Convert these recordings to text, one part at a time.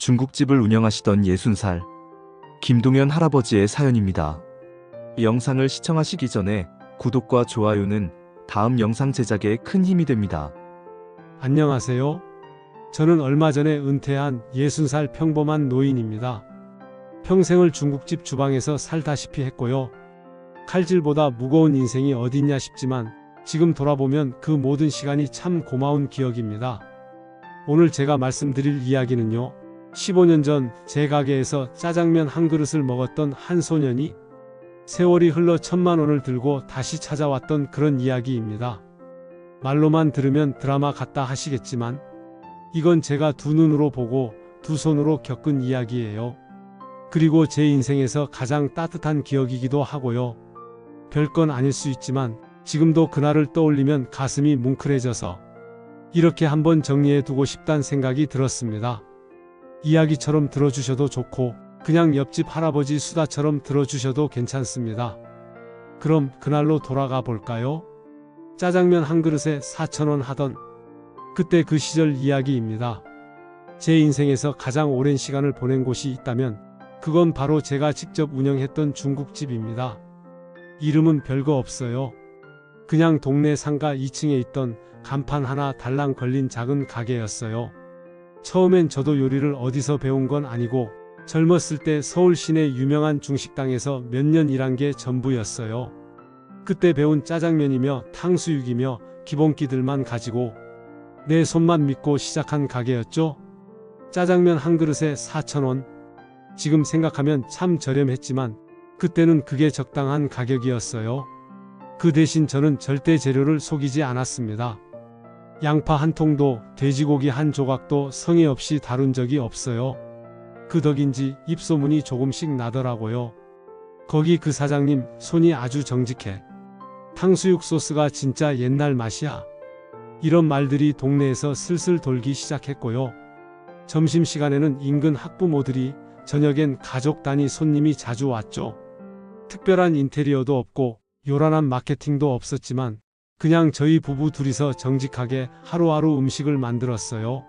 중국집을 운영하시던 60살 김동현 할아버지의 사연입니다. 영상을 시청하시기 전에 구독과 좋아요는 다음 영상 제작에 큰 힘이 됩니다. 안녕하세요. 저는 얼마 전에 은퇴한 60살 평범한 노인입니다. 평생을 중국집 주방에서 살다시피 했고요. 칼질보다 무거운 인생이 어딨냐 싶지만 지금 돌아보면 그 모든 시간이 참 고마운 기억입니다. 오늘 제가 말씀드릴 이야기는요. 15년 전 제 가게에서 짜장면 한 그릇을 먹었던 한 소년이 세월이 흘러 1000만 원을 들고 다시 찾아왔던 그런 이야기입니다. 말로만 들으면 드라마 같다 하시겠지만 이건 제가 두 눈으로 보고 두 손으로 겪은 이야기예요. 그리고 제 인생에서 가장 따뜻한 기억이기도 하고요. 별건 아닐 수 있지만 지금도 그날을 떠올리면 가슴이 뭉클해져서 이렇게 한번 정리해 두고 싶단 생각이 들었습니다. 이야기처럼 들어주셔도 좋고 그냥 옆집 할아버지 수다처럼 들어주셔도 괜찮습니다. 그럼 그날로 돌아가 볼까요? 짜장면 한 그릇에 4,000원 하던 그때 그 시절 이야기입니다. 제 인생에서 가장 오랜 시간을 보낸 곳이 있다면 그건 바로 제가 직접 운영했던 중국집입니다. 이름은 별거 없어요. 그냥 동네 상가 2층에 있던 간판 하나 달랑 걸린 작은 가게였어요. 처음엔 저도 요리를 어디서 배운 건 아니고 젊었을 때 서울 시내 유명한 중식당에서 몇 년 일한 게 전부였어요. 그때 배운 짜장면이며 탕수육이며 기본기들만 가지고 내 손만 믿고 시작한 가게였죠. 짜장면 한 그릇에 4,000원. 지금 생각하면 참 저렴했지만 그때는 그게 적당한 가격이었어요. 그 대신 저는 절대 재료를 속이지 않았습니다. 양파 한 통도 돼지고기 한 조각도 성의 없이 다룬 적이 없어요. 그 덕인지 입소문이 조금씩 나더라고요. 거기 그 사장님 손이 아주 정직해. 탕수육 소스가 진짜 옛날 맛이야. 이런 말들이 동네에서 슬슬 돌기 시작했고요. 점심시간에는 인근 학부모들이, 저녁엔 가족 단위 손님이 자주 왔죠. 특별한 인테리어도 없고 요란한 마케팅도 없었지만 그냥 저희 부부 둘이서 정직하게 하루하루 음식을 만들었어요.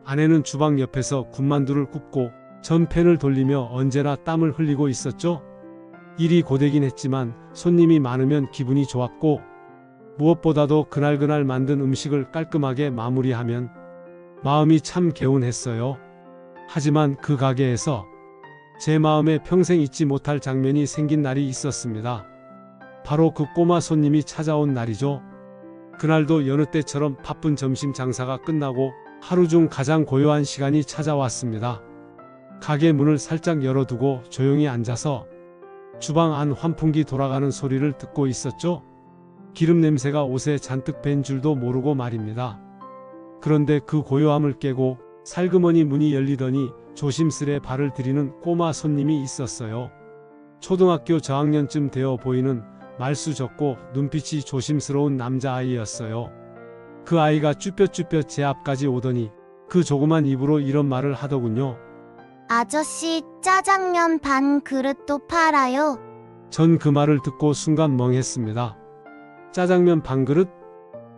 아내는 주방 옆에서 군만두를 굽고 전 팬을 돌리며 언제나 땀을 흘리고 있었죠. 일이 고되긴 했지만 손님이 많으면 기분이 좋았고 무엇보다도 그날그날 만든 음식을 깔끔하게 마무리하면 마음이 참 개운했어요. 하지만 그 가게에서 제 마음에 평생 잊지 못할 장면이 생긴 날이 있었습니다. 바로 그 꼬마 손님이 찾아온 날이죠. 그날도 여느 때처럼 바쁜 점심 장사가 끝나고 하루 중 가장 고요한 시간이 찾아왔습니다. 가게 문을 살짝 열어두고 조용히 앉아서 주방 안 환풍기 돌아가는 소리를 듣고 있었죠. 기름 냄새가 옷에 잔뜩 밴 줄도 모르고 말입니다. 그런데 그 고요함을 깨고 살그머니 문이 열리더니 조심스레 발을 들이는 꼬마 손님이 있었어요. 초등학교 저학년쯤 되어 보이는 말수 적고 눈빛이 조심스러운 남자아이였어요. 그 아이가 쭈뼛쭈뼛 제 앞까지 오더니 그 조그만 입으로 이런 말을 하더군요. 아저씨, 짜장면 반 그릇도 팔아요. 전 그 말을 듣고 순간 멍했습니다. 짜장면 반 그릇?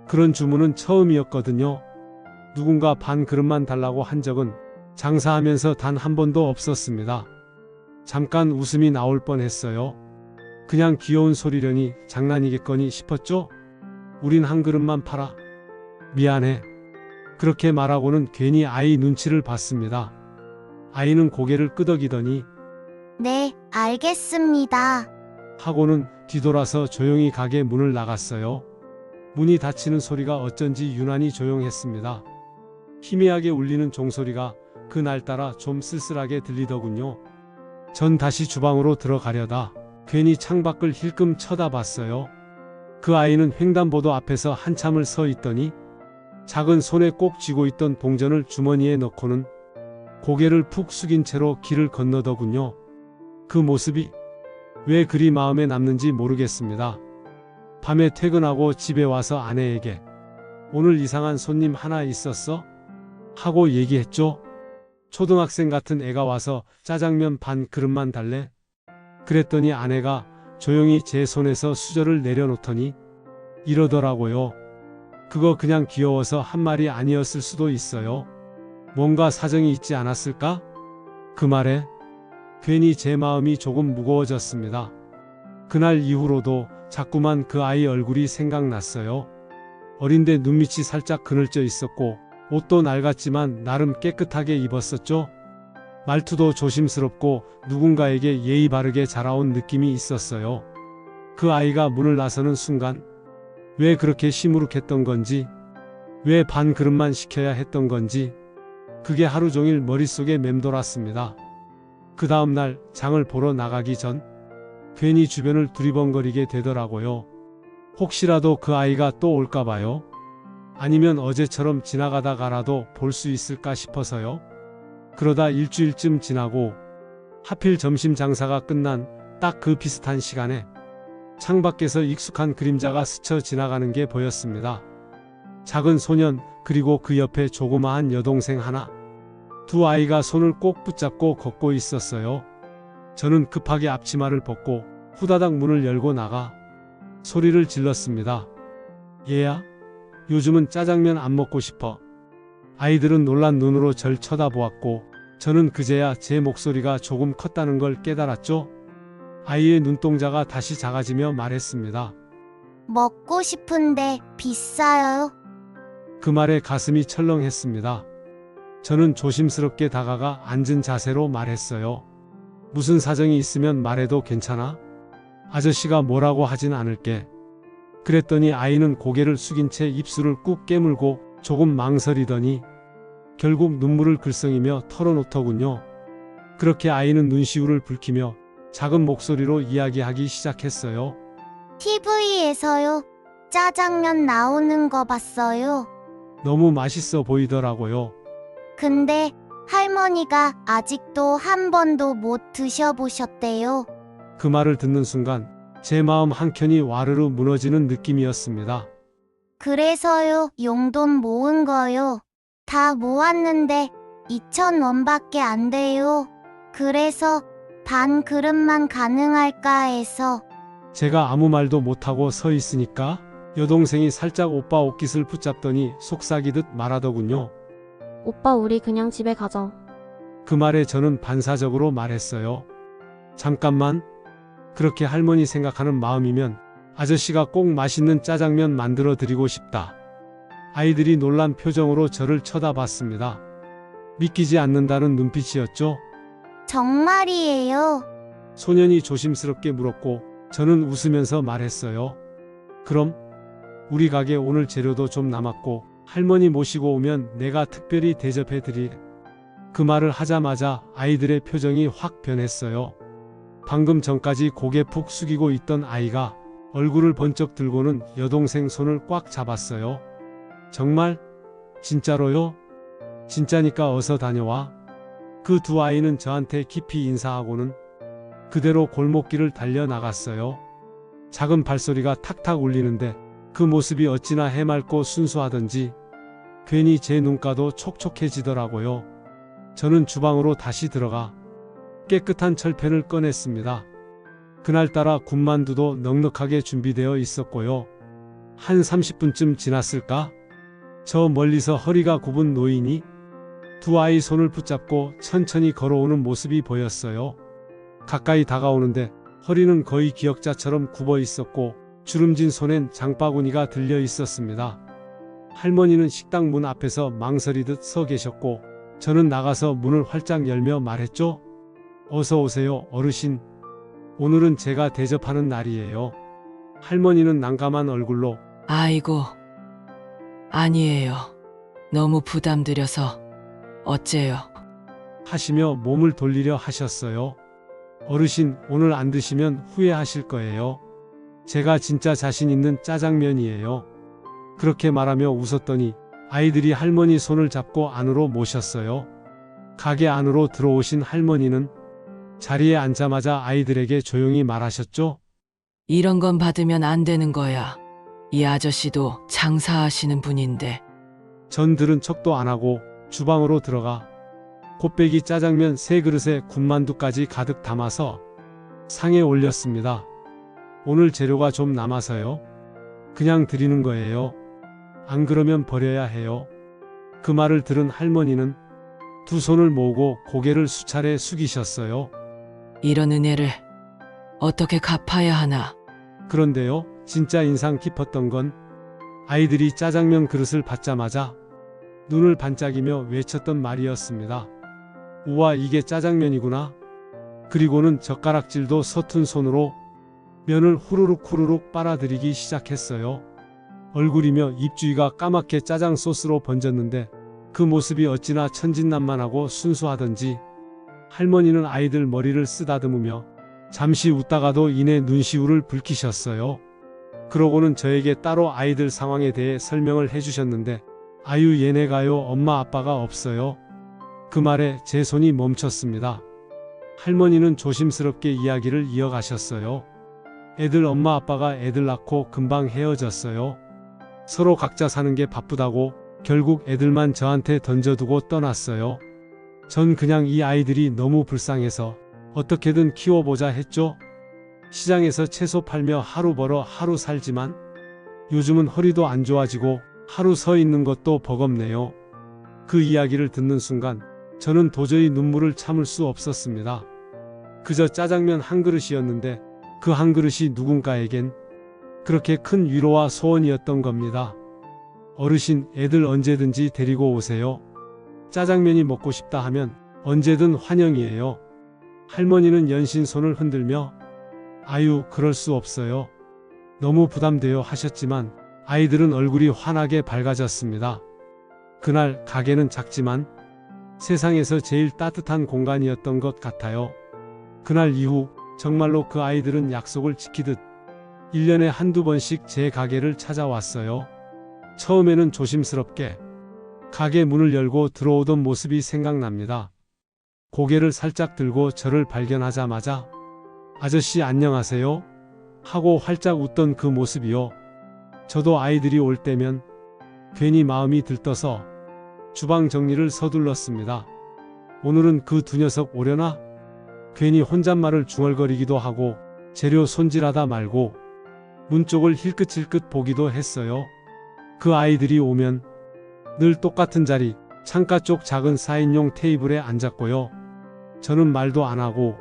그런 주문은 처음이었거든요. 누군가 반 그릇만 달라고 한 적은 장사하면서 단 한 번도 없었습니다. 잠깐 웃음이 나올 뻔했어요. 그냥 귀여운 소리려니 장난이겠거니 싶었죠? 우린 한 그릇만 팔아. 미안해. 그렇게 말하고는 괜히 아이 눈치를 봤습니다. 아이는 고개를 끄덕이더니 네, 알겠습니다. 하고는 뒤돌아서 조용히 가게 문을 나갔어요. 문이 닫히는 소리가 어쩐지 유난히 조용했습니다. 희미하게 울리는 종소리가 그날따라 좀 쓸쓸하게 들리더군요. 전 다시 주방으로 들어가려다 괜히 창밖을 힐끔 쳐다봤어요. 그 아이는 횡단보도 앞에서 한참을 서 있더니 작은 손에 꼭 쥐고 있던 동전을 주머니에 넣고는 고개를 푹 숙인 채로 길을 건너더군요. 그 모습이 왜 그리 마음에 남는지 모르겠습니다. 밤에 퇴근하고 집에 와서 아내에게 오늘 이상한 손님 하나 있었어? 하고 얘기했죠. 초등학생 같은 애가 와서 짜장면 반 그릇만 달래? 그랬더니 아내가 조용히 제 손에서 수저를 내려놓더니 이러더라고요. 그거 그냥 귀여워서 한 말이 아니었을 수도 있어요. 뭔가 사정이 있지 않았을까? 그 말에 괜히 제 마음이 조금 무거워졌습니다. 그날 이후로도 자꾸만 그 아이 얼굴이 생각났어요. 어린데 눈밑이 살짝 그늘져 있었고 옷도 낡았지만 나름 깨끗하게 입었었죠. 말투도 조심스럽고 누군가에게 예의 바르게 자라온 느낌이 있었어요. 그 아이가 문을 나서는 순간 왜 그렇게 시무룩했던 건지, 왜 반 그릇만 시켜야 했던 건지 그게 하루 종일 머릿속에 맴돌았습니다. 그 다음날 장을 보러 나가기 전 괜히 주변을 두리번거리게 되더라고요. 혹시라도 그 아이가 또 올까봐요. 아니면 어제처럼 지나가다가라도 볼 수 있을까 싶어서요. 그러다 일주일쯤 지나고 하필 점심 장사가 끝난 딱 그 비슷한 시간에 창밖에서 익숙한 그림자가 스쳐 지나가는 게 보였습니다. 작은 소년 그리고 그 옆에 조그마한 여동생 하나. 두 아이가 손을 꼭 붙잡고 걷고 있었어요. 저는 급하게 앞치마를 벗고 후다닥 문을 열고 나가 소리를 질렀습니다. 얘야, 요즘은 짜장면 안 먹고 싶어. 아이들은 놀란 눈으로 절 쳐다보았고 저는 그제야 제 목소리가 조금 컸다는 걸 깨달았죠. 아이의 눈동자가 다시 작아지며 말했습니다. 먹고 싶은데 비싸요. 그 말에 가슴이 철렁했습니다. 저는 조심스럽게 다가가 앉은 자세로 말했어요. 무슨 사정이 있으면 말해도 괜찮아? 아저씨가 뭐라고 하진 않을게. 그랬더니 아이는 고개를 숙인 채 입술을 꾹 깨물고 조금 망설이더니 결국 눈물을 글썽이며 털어놓더군요. 그렇게 아이는 눈시울을 붉히며 작은 목소리로 이야기하기 시작했어요. TV에서요. 짜장면 나오는 거 봤어요. 너무 맛있어 보이더라고요. 근데 할머니가 아직도 한 번도 못 드셔보셨대요. 그 말을 듣는 순간 제 마음 한켠이 와르르 무너지는 느낌이었습니다. 그래서요. 용돈 모은 거요. 다 모았는데 2,000원밖에 안 돼요. 그래서 반 그릇만 가능할까 해서. 제가 아무 말도 못하고 서 있으니까 여동생이 살짝 오빠 옷깃을 붙잡더니 속삭이듯 말하더군요. 오빠 우리 그냥 집에 가자. 그 말에 저는 반사적으로 말했어요. 잠깐만. 그렇게 할머니 생각하는 마음이면 아저씨가 꼭 맛있는 짜장면 만들어 드리고 싶다. 아이들이 놀란 표정으로 저를 쳐다봤습니다. 믿기지 않는다는 눈빛이었죠. 정말이에요. 소년이 조심스럽게 물었고 저는 웃으면서 말했어요. 그럼 우리 가게 오늘 재료도 좀 남았고 할머니 모시고 오면 내가 특별히 대접해 드릴. 그 말을 하자마자 아이들의 표정이 확 변했어요. 방금 전까지 고개 푹 숙이고 있던 아이가 얼굴을 번쩍 들고는 여동생 손을 꽉 잡았어요. 정말? 진짜로요? 진짜니까 어서 다녀와. 그 두 아이는 저한테 깊이 인사하고는 그대로 골목길을 달려나갔어요. 작은 발소리가 탁탁 울리는데 그 모습이 어찌나 해맑고 순수하던지 괜히 제 눈가도 촉촉해지더라고요. 저는 주방으로 다시 들어가 깨끗한 철팬을 꺼냈습니다. 그날따라 군만두도 넉넉하게 준비되어 있었고요. 한 30분쯤 지났을까? 저 멀리서 허리가 굽은 노인이 두 아이 손을 붙잡고 천천히 걸어오는 모습이 보였어요. 가까이 다가오는데 허리는 거의 기역자처럼 굽어 있었고 주름진 손엔 장바구니가 들려 있었습니다. 할머니는 식당 문 앞에서 망설이듯 서 계셨고 저는 나가서 문을 활짝 열며 말했죠. 어서 오세요, 어르신. 오늘은 제가 대접하는 날이에요. 할머니는 난감한 얼굴로 아이고, 아니에요. 너무 부담드려서 어째요? 하시며 몸을 돌리려 하셨어요. 어르신, 오늘 안 드시면 후회하실 거예요. 제가 진짜 자신 있는 짜장면이에요. 그렇게 말하며 웃었더니 아이들이 할머니 손을 잡고 안으로 모셨어요. 가게 안으로 들어오신 할머니는 자리에 앉자마자 아이들에게 조용히 말하셨죠. 이런 건 받으면 안 되는 거야. 이 아저씨도 장사하시는 분인데. 전 들은 척도 안 하고 주방으로 들어가 곱빼기 짜장면 3그릇에 군만두까지 가득 담아서 상에 올렸습니다. 오늘 재료가 좀 남아서요. 그냥 드리는 거예요. 안 그러면 버려야 해요. 그 말을 들은 할머니는 두 손을 모으고 고개를 수차례 숙이셨어요. 이런 은혜를 어떻게 갚아야 하나? 그런데요, 진짜 인상 깊었던 건 아이들이 짜장면 그릇을 받자마자 눈을 반짝이며 외쳤던 말이었습니다. 우와, 이게 짜장면이구나. 그리고는 젓가락질도 서툰 손으로 면을 후루룩 빨아들이기 시작했어요. 얼굴이며 입주위가 까맣게 짜장 소스로 번졌는데 그 모습이 어찌나 천진난만하고 순수하던지 할머니는 아이들 머리를 쓰다듬으며 잠시 웃다가도 이내 눈시울을 붉히셨어요. 그러고는 저에게 따로 아이들 상황에 대해 설명을 해주셨는데 아유, 얘네가요, 엄마 아빠가 없어요. 그 말에 제 손이 멈췄습니다. 할머니는 조심스럽게 이야기를 이어가셨어요. 애들 엄마 아빠가 애들 낳고 금방 헤어졌어요. 서로 각자 사는 게 바쁘다고 결국 애들만 저한테 던져두고 떠났어요. 전 그냥 이 아이들이 너무 불쌍해서 어떻게든 키워보자 했죠. 시장에서 채소 팔며 하루 벌어 하루 살지만 요즘은 허리도 안 좋아지고 하루 서 있는 것도 버겁네요. 그 이야기를 듣는 순간 저는 도저히 눈물을 참을 수 없었습니다. 그저 짜장면 한 그릇이었는데 그 한 그릇이 누군가에겐 그렇게 큰 위로와 소원이었던 겁니다. 어르신, 애들 언제든지 데리고 오세요. 짜장면이 먹고 싶다 하면 언제든 환영이에요. 할머니는 연신 손을 흔들며 아유, 그럴 수 없어요. 너무 부담돼요 하셨지만 아이들은 얼굴이 환하게 밝아졌습니다. 그날 가게는 작지만 세상에서 제일 따뜻한 공간이었던 것 같아요. 그날 이후 정말로 그 아이들은 약속을 지키듯 1년에 한두 번씩 제 가게를 찾아왔어요. 처음에는 조심스럽게 가게 문을 열고 들어오던 모습이 생각납니다. 고개를 살짝 들고 저를 발견하자마자 아저씨 안녕하세요 하고 활짝 웃던 그 모습이요. 저도 아이들이 올 때면 괜히 마음이 들떠서 주방 정리를 서둘렀습니다. 오늘은 그 두 녀석 오려나? 괜히 혼잣말을 중얼거리기도 하고 재료 손질하다 말고 문 쪽을 힐끗힐끗 보기도 했어요. 그 아이들이 오면 늘 똑같은 자리, 창가 쪽 작은 4인용 테이블에 앉았고요. 저는 말도 안 하고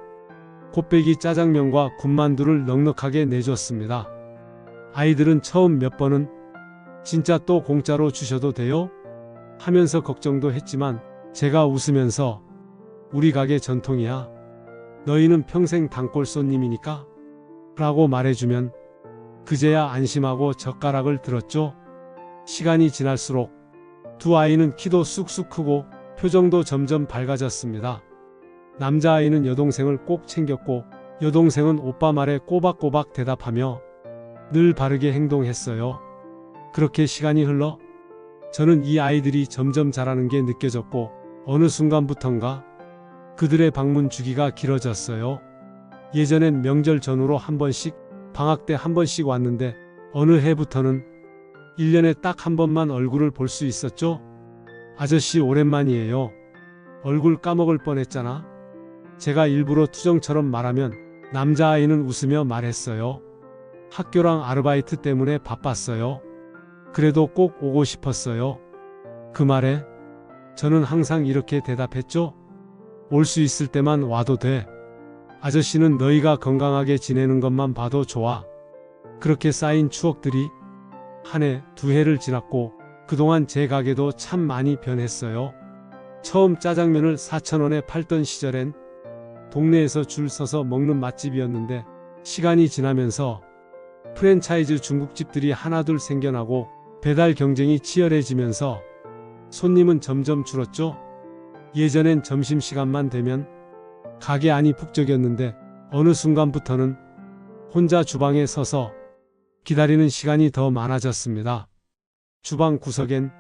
곱빼기 짜장면과 군만두를 넉넉하게 내줬습니다. 아이들은 처음 몇 번은 진짜 또 공짜로 주셔도 돼요? 하면서 걱정도 했지만 제가 웃으면서 우리 가게 전통이야. 너희는 평생 단골 손님이니까 라고 말해주면 그제야 안심하고 젓가락을 들었죠. 시간이 지날수록 두 아이는 키도 쑥쑥 크고 표정도 점점 밝아졌습니다. 남자아이는 여동생을 꼭 챙겼고 여동생은 오빠 말에 꼬박꼬박 대답하며 늘 바르게 행동했어요. 그렇게 시간이 흘러 저는 이 아이들이 점점 자라는 게 느껴졌고 어느 순간부턴가 그들의 방문 주기가 길어졌어요. 예전엔 명절 전후로 한 번씩, 방학 때 한 번씩 왔는데 어느 해부터는 1년에 딱 한 번만 얼굴을 볼 수 있었죠. 아저씨 오랜만이에요. 얼굴 까먹을 뻔했잖아. 제가 일부러 투정처럼 말하면 남자아이는 웃으며 말했어요. 학교랑 아르바이트 때문에 바빴어요. 그래도 꼭 오고 싶었어요. 그 말에 저는 항상 이렇게 대답했죠. 올 수 있을 때만 와도 돼. 아저씨는 너희가 건강하게 지내는 것만 봐도 좋아. 그렇게 쌓인 추억들이 한 해, 두 해를 지났고 그동안 제 가게도 참 많이 변했어요. 처음 짜장면을 4,000원에 팔던 시절엔 동네에서 줄 서서 먹는 맛집이었는데 시간이 지나면서 프랜차이즈 중국집들이 하나둘 생겨나고 배달 경쟁이 치열해지면서 손님은 점점 줄었죠. 예전엔 점심시간만 되면 가게 안이 북적였는데 어느 순간부터는 혼자 주방에 서서 기다리는 시간이 더 많아졌습니다. 주방 구석엔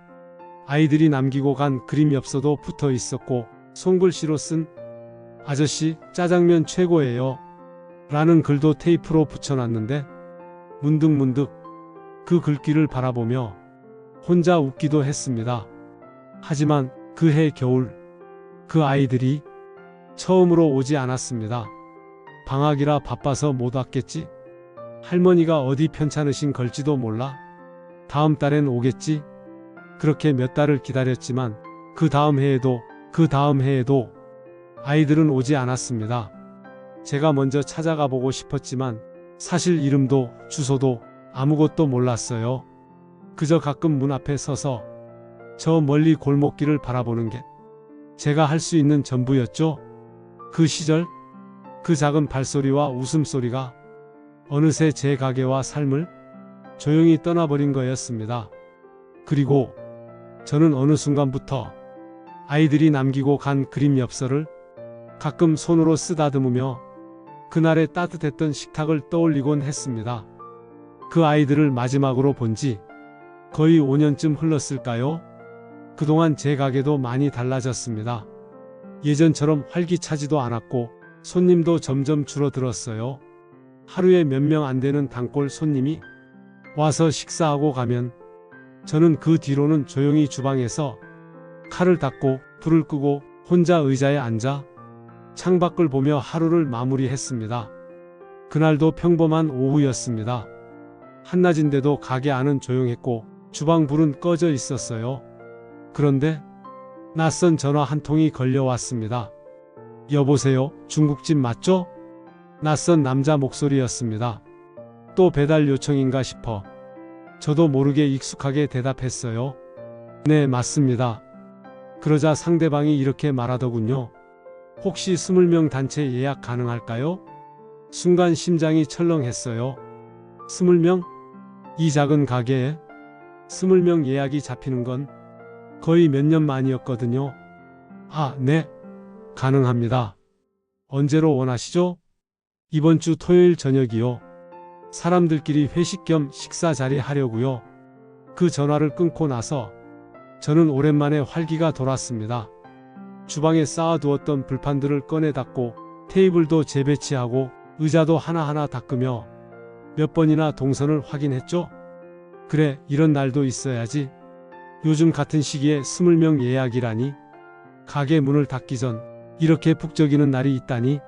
아이들이 남기고 간 그림 엽서도 붙어 있었고 손글씨로 쓴 아저씨 짜장면 최고예요 라는 글도 테이프로 붙여놨는데 문득문득 그 글귀를 바라보며 혼자 웃기도 했습니다. 하지만 그해 겨울 그 아이들이 처음으로 오지 않았습니다. 방학이라 바빠서 못 왔겠지? 할머니가 어디 편찮으신 걸지도 몰라? 다음 달엔 오겠지? 그렇게 몇 달을 기다렸지만 그 다음 해에도 그 다음 해에도 아이들은 오지 않았습니다. 제가 먼저 찾아가 보고 싶었지만 사실 이름도 주소도 아무것도 몰랐어요. 그저 가끔 문 앞에 서서 저 멀리 골목길을 바라보는 게 제가 할 수 있는 전부였죠. 그 시절 그 작은 발소리와 웃음소리가 어느새 제 가게와 삶을 조용히 떠나버린 거였습니다. 그리고 저는 어느 순간부터 아이들이 남기고 간 그림 엽서를 가끔 손으로 쓰다듬으며 그날의 따뜻했던 식탁을 떠올리곤 했습니다. 그 아이들을 마지막으로 본 지 거의 5년쯤 흘렀을까요? 그동안 제 가게도 많이 달라졌습니다. 예전처럼 활기차지도 않았고 손님도 점점 줄어들었어요. 하루에 몇 명 안 되는 단골 손님이 와서 식사하고 가면 저는 그 뒤로는 조용히 주방에서 칼을 닦고 불을 끄고 혼자 의자에 앉아 창밖을 보며 하루를 마무리했습니다. 그날도 평범한 오후였습니다. 한낮인데도 가게 안은 조용했고 주방 불은 꺼져 있었어요. 그런데 낯선 전화 한 통이 걸려왔습니다. 여보세요, 중국집 맞죠? 낯선 남자 목소리였습니다. 또 배달 요청인가 싶어 저도 모르게 익숙하게 대답했어요. 네, 맞습니다. 그러자 상대방이 이렇게 말하더군요. 혹시 20명 단체 예약 가능할까요? 순간 심장이 철렁했어요. 20명? 이 작은 가게에 20명 예약이 잡히는 건 거의 몇 년 만이었거든요. 아, 네. 가능합니다. 언제로 원하시죠? 이번 주 토요일 저녁이요. 사람들끼리 회식 겸 식사 자리 하려고요. 그 전화를 끊고 나서 저는 오랜만에 활기가 돌았습니다. 주방에 쌓아두었던 불판들을 꺼내 닦고 테이블도 재배치하고 의자도 하나하나 닦으며 몇 번이나 동선을 확인했죠. 그래, 이런 날도 있어야지. 요즘 같은 시기에 20명 예약이라니. 가게 문을 닫기 전 이렇게 북적이는 날이 있다니.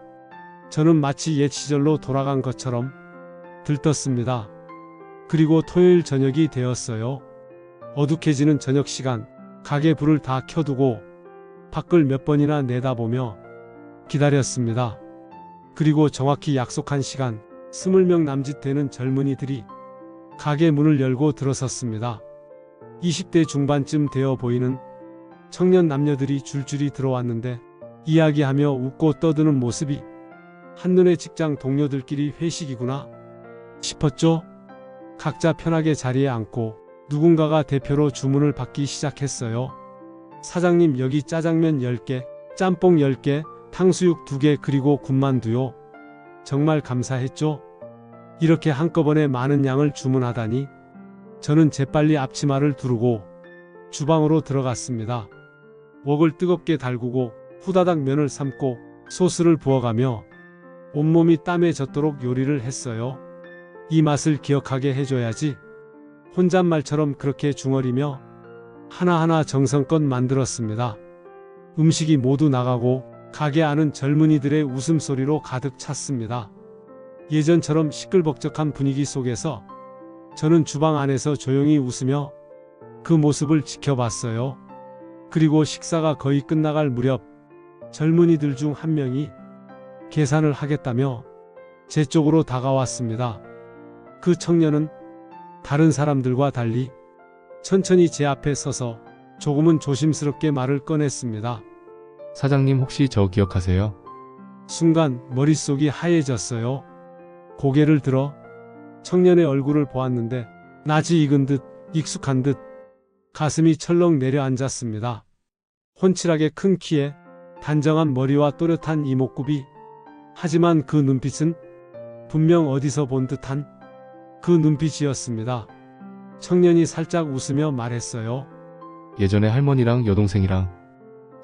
저는 마치 옛 시절로 돌아간 것처럼 들떴습니다. 그리고 토요일 저녁이 되었어요. 어둑해지는 저녁 시간, 가게 불을 다 켜두고 밖을 몇 번이나 내다보며 기다렸습니다. 그리고 정확히 약속한 시간, 20명 남짓 되는 젊은이들이 가게 문을 열고 들어섰습니다. 20대 중반쯤 되어 보이는 청년 남녀들이 줄줄이 들어왔는데 이야기하며 웃고 떠드는 모습이 한눈에 직장 동료들끼리 회식이구나 싶었죠. 각자 편하게 자리에 앉고 누군가가 대표로 주문을 받기 시작했어요. 사장님, 여기 짜장면 10개, 짬뽕 10개, 탕수육 2개 그리고 군만두요. 정말 감사했죠. 이렇게 한꺼번에 많은 양을 주문하다니. 저는 재빨리 앞치마를 두르고 주방으로 들어갔습니다. 웍을 뜨겁게 달구고 후다닥 면을 삶고 소스를 부어가며 온몸이 땀에 젖도록 요리를 했어요. 이 맛을 기억하게 해줘야지. 혼잣말처럼 그렇게 중얼이며 하나하나 정성껏 만들었습니다. 음식이 모두 나가고 가게 안은 젊은이들의 웃음소리로 가득 찼습니다. 예전처럼 시끌벅적한 분위기 속에서 저는 주방 안에서 조용히 웃으며 그 모습을 지켜봤어요. 그리고 식사가 거의 끝나갈 무렵 젊은이들 중 한 명이 계산을 하겠다며 제 쪽으로 다가왔습니다. 그 청년은 다른 사람들과 달리 천천히 제 앞에 서서 조금은 조심스럽게 말을 꺼냈습니다. 사장님 혹시 저 기억하세요? 순간 머릿속이 하얘졌어요. 고개를 들어 청년의 얼굴을 보았는데 낯이 익은 듯 익숙한 듯 가슴이 철렁 내려앉았습니다. 훤칠하게 큰 키에 단정한 머리와 또렷한 이목구비. 하지만 그 눈빛은 분명 어디서 본 듯한 그 눈빛이었습니다. 청년이 살짝 웃으며 말했어요. 예전에 할머니랑 여동생이랑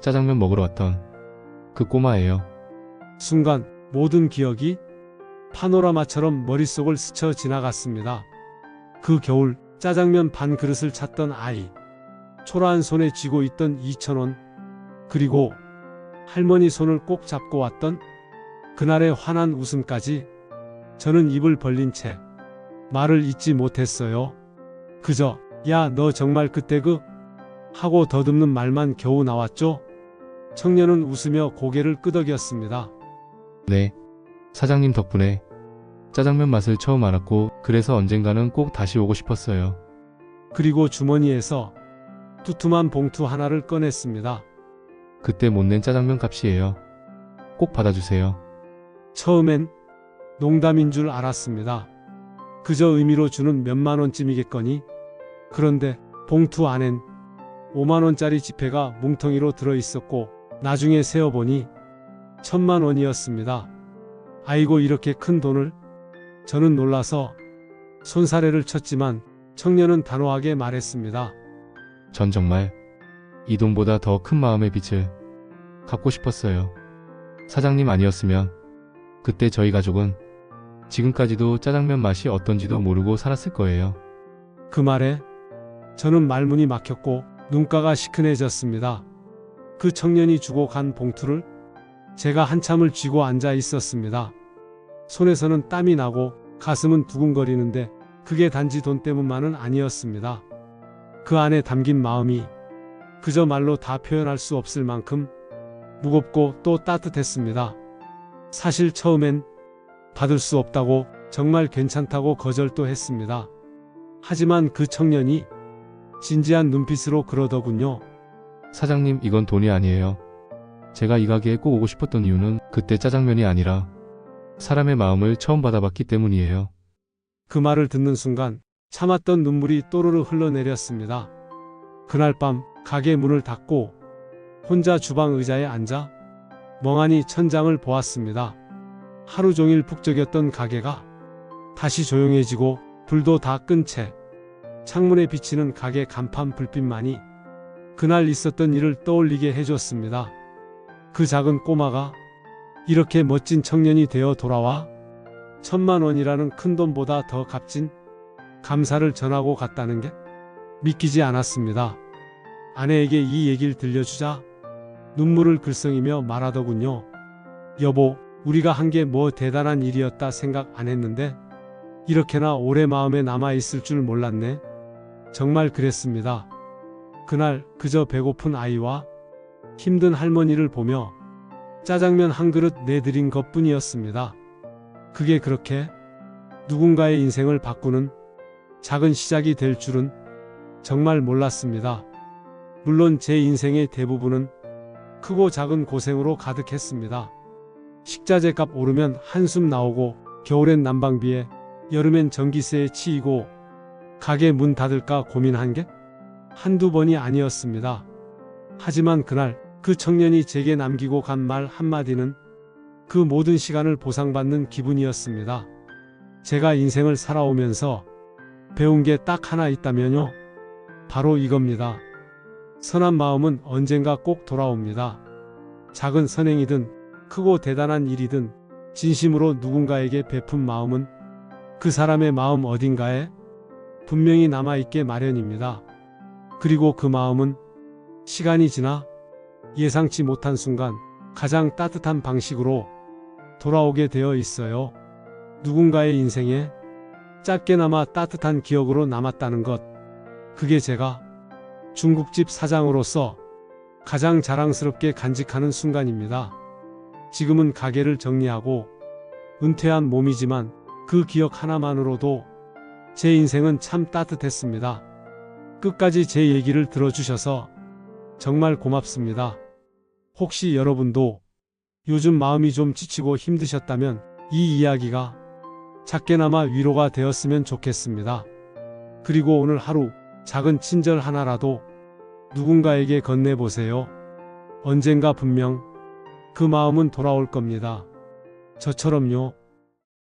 짜장면 먹으러 왔던 그 꼬마예요. 순간 모든 기억이 파노라마처럼 머릿속을 스쳐 지나갔습니다. 그 겨울 짜장면 반 그릇을 찾던 아이, 초라한 손에 쥐고 있던 2,000원, 그리고 할머니 손을 꼭 잡고 왔던 그날의 환한 웃음까지. 저는 입을 벌린 채 말을 잇지 못했어요. 그저 야, 너 정말 그때 하고 더듬는 말만 겨우 나왔죠. 청년은 웃으며 고개를 끄덕였습니다. 네. 사장님 덕분에 짜장면 맛을 처음 알았고 그래서 언젠가는 꼭 다시 오고 싶었어요. 그리고 주머니에서 두툼한 봉투 하나를 꺼냈습니다. 그때 못 낸 짜장면 값이에요. 꼭 받아주세요. 처음엔 농담인 줄 알았습니다. 그저 의미로 주는 몇만 원쯤이겠거니. 그런데 봉투 안엔 5만 원짜리 지폐가 뭉텅이로 들어있었고 나중에 세어보니 1,000만 원이었습니다. 아이고 이렇게 큰 돈을? 저는 놀라서 손사래를 쳤지만 청년은 단호하게 말했습니다. 전 정말 이 돈보다 더 큰 마음의 빚을 갚고 싶었어요. 사장님 아니었으면 그때 저희 가족은 지금까지도 짜장면 맛이 어떤지도 모르고 살았을 거예요. 그 말에 저는 말문이 막혔고 눈가가 시큰해졌습니다. 그 청년이 주고 간 봉투를 제가 한참을 쥐고 앉아 있었습니다. 손에서는 땀이 나고 가슴은 두근거리는데 그게 단지 돈 때문만은 아니었습니다. 그 안에 담긴 마음이 그저 말로 다 표현할 수 없을 만큼 무겁고 또 따뜻했습니다. 사실 처음엔 받을 수 없다고 정말 괜찮다고 거절도 했습니다. 하지만 그 청년이 진지한 눈빛으로 그러더군요. 사장님 이건 돈이 아니에요. 제가 이 가게에 꼭 오고 싶었던 이유는 그때 짜장면이 아니라 사람의 마음을 처음 받아봤기 때문이에요. 그 말을 듣는 순간 참았던 눈물이 또르르 흘러내렸습니다. 그날 밤 가게 문을 닫고 혼자 주방 의자에 앉아 멍하니 천장을 보았습니다. 하루 종일 북적였던 가게가 다시 조용해지고 불도 다 끈 채 창문에 비치는 가게 간판 불빛만이 그날 있었던 일을 떠올리게 해줬습니다. 그 작은 꼬마가 이렇게 멋진 청년이 되어 돌아와 1,000만 원이라는 큰 돈보다 더 값진 감사를 전하고 갔다는 게 믿기지 않았습니다. 아내에게 이 얘기를 들려주자 눈물을 글썽이며 말하더군요. 여보, 우리가 한 게 뭐 대단한 일이었다 생각 안 했는데 이렇게나 오래 마음에 남아있을 줄 몰랐네. 정말 그랬습니다. 그날 그저 배고픈 아이와 힘든 할머니를 보며 짜장면 한 그릇 내드린 것뿐이었습니다. 그게 그렇게 누군가의 인생을 바꾸는 작은 시작이 될 줄은 정말 몰랐습니다. 물론 제 인생의 대부분은 크고 작은 고생으로 가득했습니다. 식자재 값 오르면 한숨 나오고 겨울엔 난방비에 여름엔 전기세에 치이고 가게 문 닫을까 고민한 게 한두 번이 아니었습니다. 하지만 그날 그 청년이 제게 남기고 간 말 한마디는 그 모든 시간을 보상받는 기분이었습니다. 제가 인생을 살아오면서 배운 게 딱 하나 있다면요. 바로 이겁니다. 선한 마음은 언젠가 꼭 돌아옵니다. 작은 선행이든 크고 대단한 일이든 진심으로 누군가에게 베푼 마음은 그 사람의 마음 어딘가에 분명히 남아있게 마련입니다. 그리고 그 마음은 시간이 지나 예상치 못한 순간 가장 따뜻한 방식으로 돌아오게 되어 있어요. 누군가의 인생에 짧게나마 따뜻한 기억으로 남았다는 것. 그게 제가 중국집 사장으로서 가장 자랑스럽게 간직하는 순간입니다. 지금은 가게를 정리하고 은퇴한 몸이지만 그 기억 하나만으로도 제 인생은 참 따뜻했습니다. 끝까지 제 얘기를 들어주셔서 정말 고맙습니다. 혹시 여러분도 요즘 마음이 좀 지치고 힘드셨다면 이 이야기가 작게나마 위로가 되었으면 좋겠습니다. 그리고 오늘 하루 작은 친절 하나라도 누군가에게 건네보세요. 언젠가 분명 그 마음은 돌아올 겁니다. 저처럼요.